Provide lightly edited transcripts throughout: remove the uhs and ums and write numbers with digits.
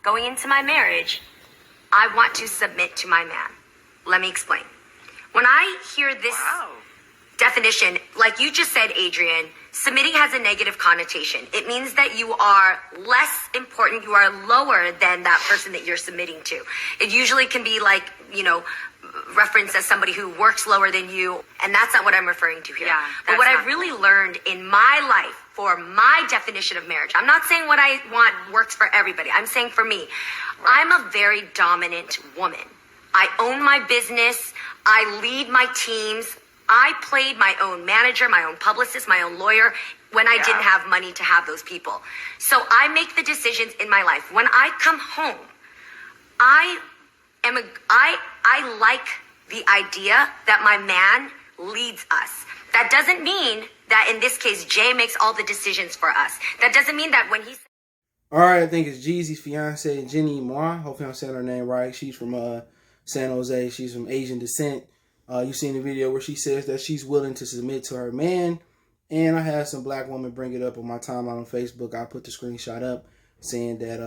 going into my marriage, I want to submit to my man. Let me explain. When I hear this definition, like you just said, Adrian, submitting has a negative connotation. It means that you are less important, you are lower than that person that you're submitting to. It usually can be like, referenced as somebody who works lower than you, and that's not what I'm referring to here. But what I've really learned in my life for my definition of marriage, I'm not saying what I want works for everybody. I'm saying for me, I'm a very dominant woman. I own my business. I lead my teams. I played my own manager, my own publicist, my own lawyer when I didn't have money to have those people. So I make the decisions in my life. When I come home, I like the idea that my man leads us. That doesn't mean that in this case, Jay makes all the decisions for us. That doesn't mean that when he's... All right, I think it's Jeezy's fiance, Jeannie Mai. Hopefully I'm saying her name right. She's from San Jose. She's from Asian descent. You've seen the video where she says that she's willing to submit to her man. And I had some black woman bring it up on my timeline on Facebook. I put the screenshot up saying that,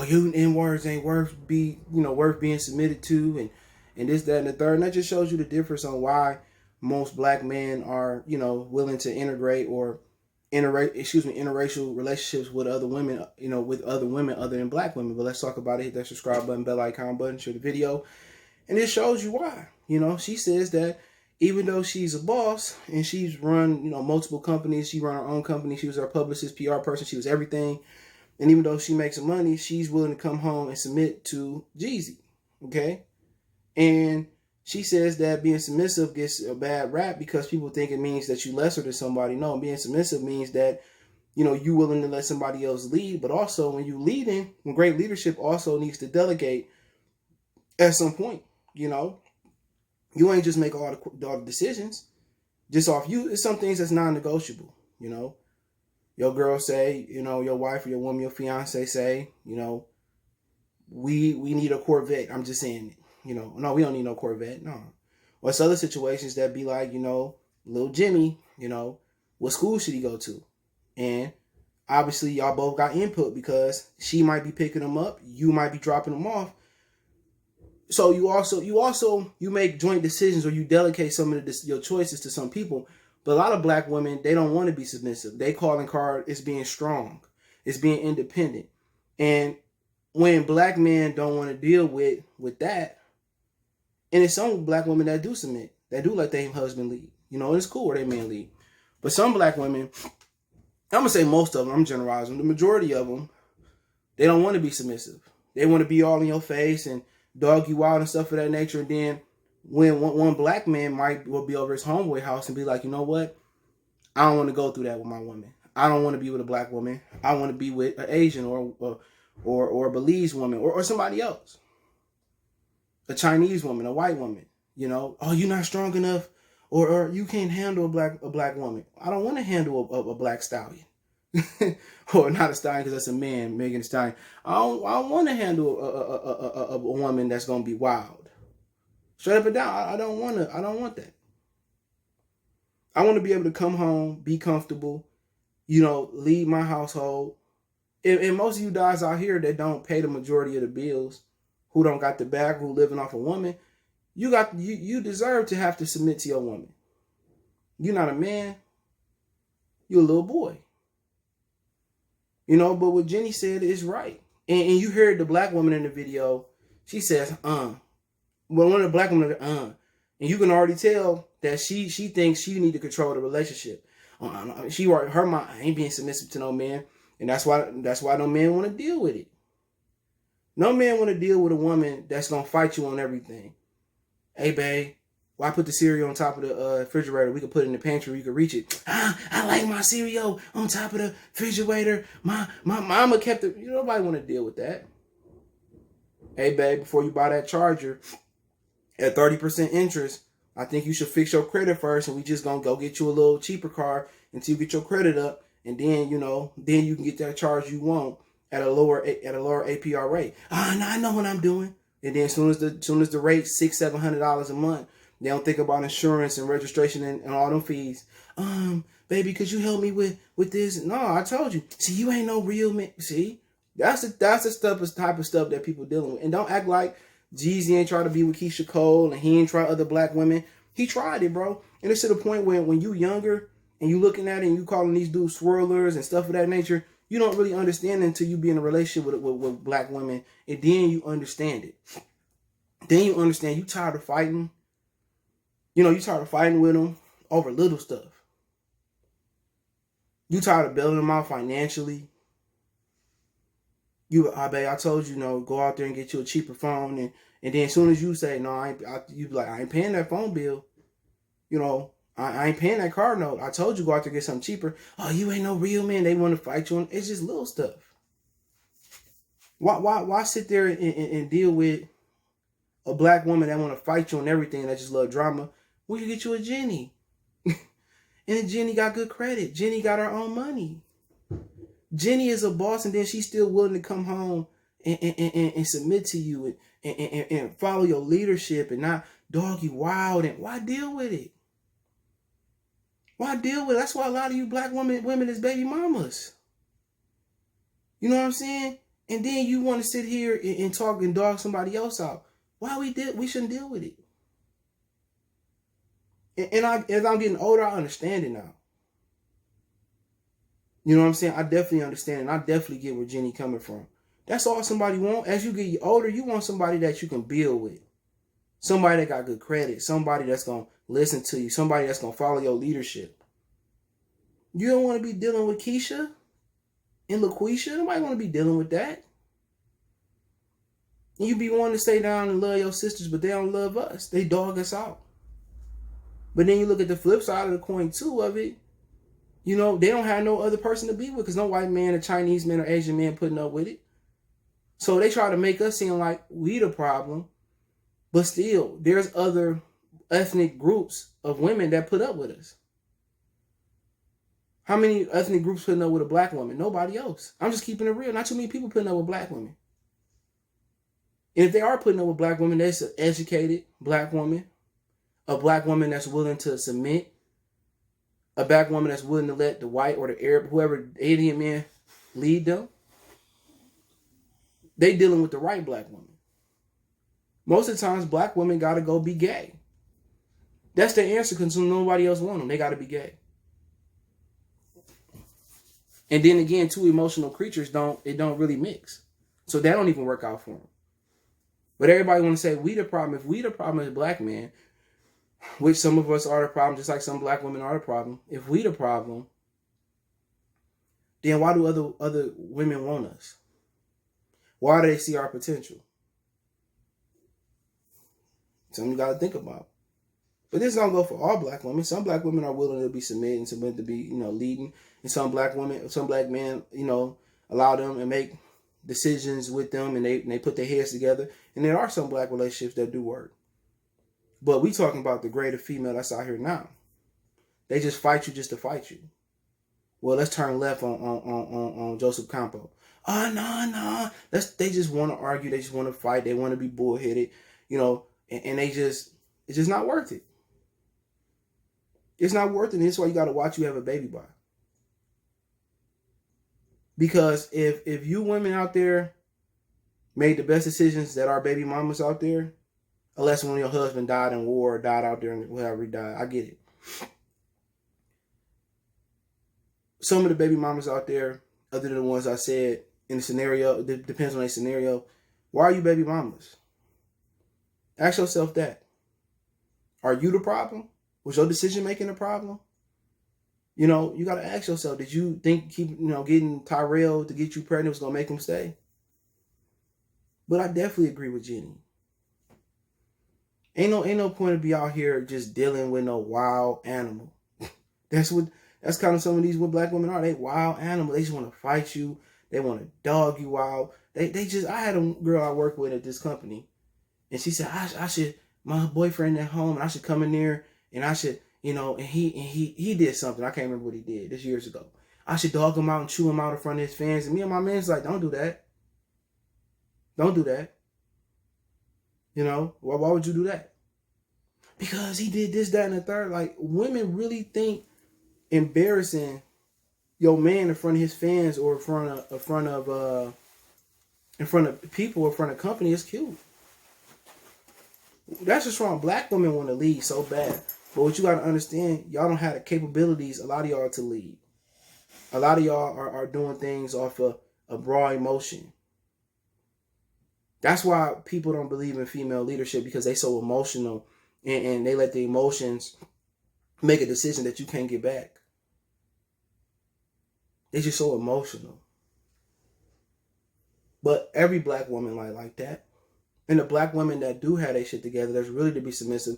you N-words ain't worth being submitted to, and this, that, and the third. And that just shows you the difference on why most black men are, willing to integrate or interracial relationships with other women, with other women other than black women. But let's talk about it. Hit that subscribe button, bell icon button, share the video. And it shows you why. She says that even though she's a boss and she's run, multiple companies, she run her own company. She was her publicist, PR person. She was everything. And even though she makes some money, she's willing to come home and submit to Jeezy. Okay. And she says that being submissive gets a bad rap because people think it means that you lesser than somebody. No, being submissive means that, you're willing to let somebody else lead. But also when you leading, when great leadership also needs to delegate at some point, you ain't just make all the decisions just off you. It's some things that's non-negotiable, Your girl say, your wife or your woman, your fiance say, we need a Corvette. I'm just saying it. No, we don't need no Corvette. No. Or it's other situations that be like, little Jimmy, what school should he go to? And obviously y'all both got input because she might be picking him up. You might be dropping him off. So you make joint decisions or you delegate some of your choices to some people. But a lot of black women, they don't want to be submissive. They calling card is being strong. It's being independent. And when black men don't want to deal with that, and it's some black women that do submit, that do let their husband lead. It's cool where they man lead. But some black women, I'm going to say most of them, I'm generalizing, the majority of them, they don't want to be submissive. They want to be all in your face and dog you out and stuff of that nature. And then when one black man will be over his homeboy house and be like, you know what? I don't want to go through that with my woman. I don't want to be with a black woman. I want to be with an Asian or a Belize woman or somebody else. A Chinese woman, a white woman, oh, you're not strong enough or you can't handle a black woman. I don't want to handle a black stallion. Or not a stallion because that's a man, Megan Thee Stallion. I don't want to handle a woman that's going to be wild. Straight up and down. I don't want that. I want to be able to come home, be comfortable, lead my household. And most of you guys out here that don't pay the majority of the bills, who don't got the bag, who living off a woman, you deserve to have to submit to your woman. You're not a man. You're a little boy. But what Jenny said is right. And you heard the black woman in the video, she says, Well, one of the black women, And you can already tell that she thinks she need to control the relationship. Her mind ain't being submissive to no man. And that's why no man want to deal with it. No man want to deal with a woman that's going to fight you on everything. Hey, babe, why put the cereal on top of the refrigerator? We could put it in the pantry. You could reach it. I like my cereal on top of the refrigerator. My mama kept it. Nobody want to deal with that. Hey, babe, before you buy that charger at 30% interest, I think you should fix your credit first. And we just going to go get you a little cheaper car until you get your credit up. And then, then you can get that charge you want at a lower APR rate. No, I know what I'm doing. And then as soon as the rate $600-700 a month, they don't think about insurance and registration and all them fees. Baby, could you help me with this? No, I told you. See, you ain't no real man. See, That's the type of stuff that people dealing with. And don't act like Jeezy ain't try to be with Keisha Cole and he ain't try other black women. He tried it, bro. And it's to the point where when you younger and you looking at it and you calling these dudes swirlers and stuff of that nature, you don't really understand it until you be in a relationship with black women, and then you understand it. Then you understand you tired of fighting. You know, you tired of fighting with them over little stuff. You tired of bailing them out financially. I told you, go out there and get you a cheaper phone, and then as soon as you say no, you be like, I ain't paying that phone bill. I ain't paying that car note. I told you go out there and get something cheaper. Oh, you ain't no real man. They want to fight you on. It's just little stuff. Why sit there and deal with a black woman that want to fight you on everything that just love drama? We can get you a Jeannie. And Jeannie got good credit. Jeannie got her own money. Jeannie is a boss, and then she's still willing to come home and submit to you and follow your leadership and not dog you wild. And why deal with it? Why deal with it? That's why a lot of you black women is baby mamas. You know what I'm saying? And then you want to sit here and talk and dog somebody else out. Why we shouldn't deal with it? And as I'm getting older, I understand it now. You know what I'm saying? I definitely understand, and I definitely get where Jeannie coming from. That's all somebody want. As you get older, you want somebody that you can build with. Somebody that got good credit. Somebody that's going to listen to you. Somebody that's going to follow your leadership. You don't want to be dealing with Keisha and LaQuisha. Nobody want to be dealing with that. And you be wanting to stay down and love your sisters, but they don't love us. They dog us out. But then you look at the flip side of the coin too of it. They don't have no other person to be with because no white man or Chinese man or Asian man putting up with it. So they try to make us seem like we the problem. But still, there's other ethnic groups of women that put up with us. How many ethnic groups putting up with a black woman? Nobody else. I'm just keeping it real. Not too many people putting up with black women. And if they are putting up with black women, that's an educated black woman. A black woman that's willing to submit. A black woman that's willing to let the white or the Arab, whoever Indian man lead them. They dealing with the right black woman. Most of the times, black women got to go be gay. That's the answer because nobody else want them. They got to be gay. And then again, two emotional creatures don't really mix. So that don't even work out for them. But everybody want to say, we the problem. If we the problem as black men, which some of us are the problem, just like some black women are the problem. If we the problem, then why do other women want us? Why do they see our potential? Something you got to think about. But this don't go for all black women. Some black women are willing to be submitting, to be, leading. And some black men, allow them and make decisions with them, and they put their heads together. And there are some black relationships that do work. But we talking about the greater female that's out here now. They just fight you just to fight you. Well, let's turn left on Joseph Campo. Oh, no. They just want to argue. They just want to fight. They want to be bullheaded, and it's just not worth it. It's not worth it. And that's why you got to watch you have a baby by. Because if you women out there made the best decisions that our baby mamas out there, unless when your husband died in war or died out there and wherever he died, I get it. Some of the baby mamas out there, other than the ones I said in the scenario, it depends on a scenario. Why are you baby mamas? Ask yourself that. Are you the problem? Was your decision making a problem? You got to ask yourself, did you think getting Tyrell to get you pregnant was going to make him stay? But I definitely agree with Jeannie. Ain't no point to be out here just dealing with no wild animal. That's kind of some of these what black women are. They wild animals. They just want to fight you. They want to dog you out. I had a girl I work with at this company, and she said I should, my boyfriend at home, and I should come in there and I should, and he did something. I can't remember what he did. This years ago. I should dog him out and chew him out in front of his fans. And me and my man's like, don't do that. Don't do that. Why would you do that? Because he did this, that, and the third. Like, women really think embarrassing your man in front of his fans or in front of in front of people, in front of company, is cute. That's just wrong. Black women want to lead so bad. But what you got to understand, y'all don't have the capabilities, a lot of y'all, to lead. A lot of y'all are doing things off of a raw emotion. That's why people don't believe in female leadership, because they so emotional and they let the emotions make a decision that you can't get back. They're just so emotional. But every black woman like that. And the black women that do have their shit together, that's really to be submissive,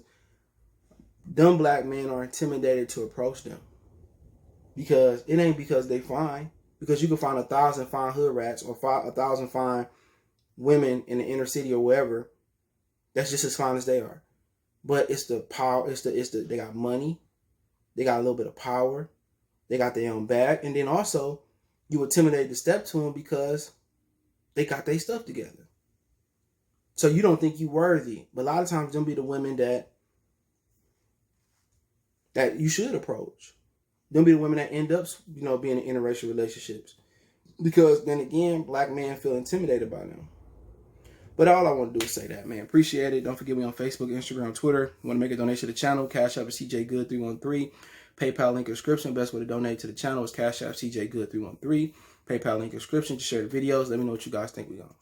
them black men are intimidated to approach them. Because it ain't because they fine. Because you can find 1,000 fine hood rats or 1,000 fine women in the inner city or wherever that's just as fine as they are. But it's the power, they got money, they got a little bit of power, they got their own bag, and then also you intimidate to step to them because they got their stuff together. So you don't think you worthy. But a lot of times them be the women that you should approach. Them be the women that end up, being in interracial relationships. Because then again, black men feel intimidated by them. But all I want to do is say that, man. Appreciate it. Don't forget me on Facebook, Instagram, Twitter. You want to make a donation to the channel? Cash App is CJGood313. PayPal link in description. Best way to donate to the channel is Cash App CJGood313. PayPal link in description. Just share the videos. Let me know what you guys think we on.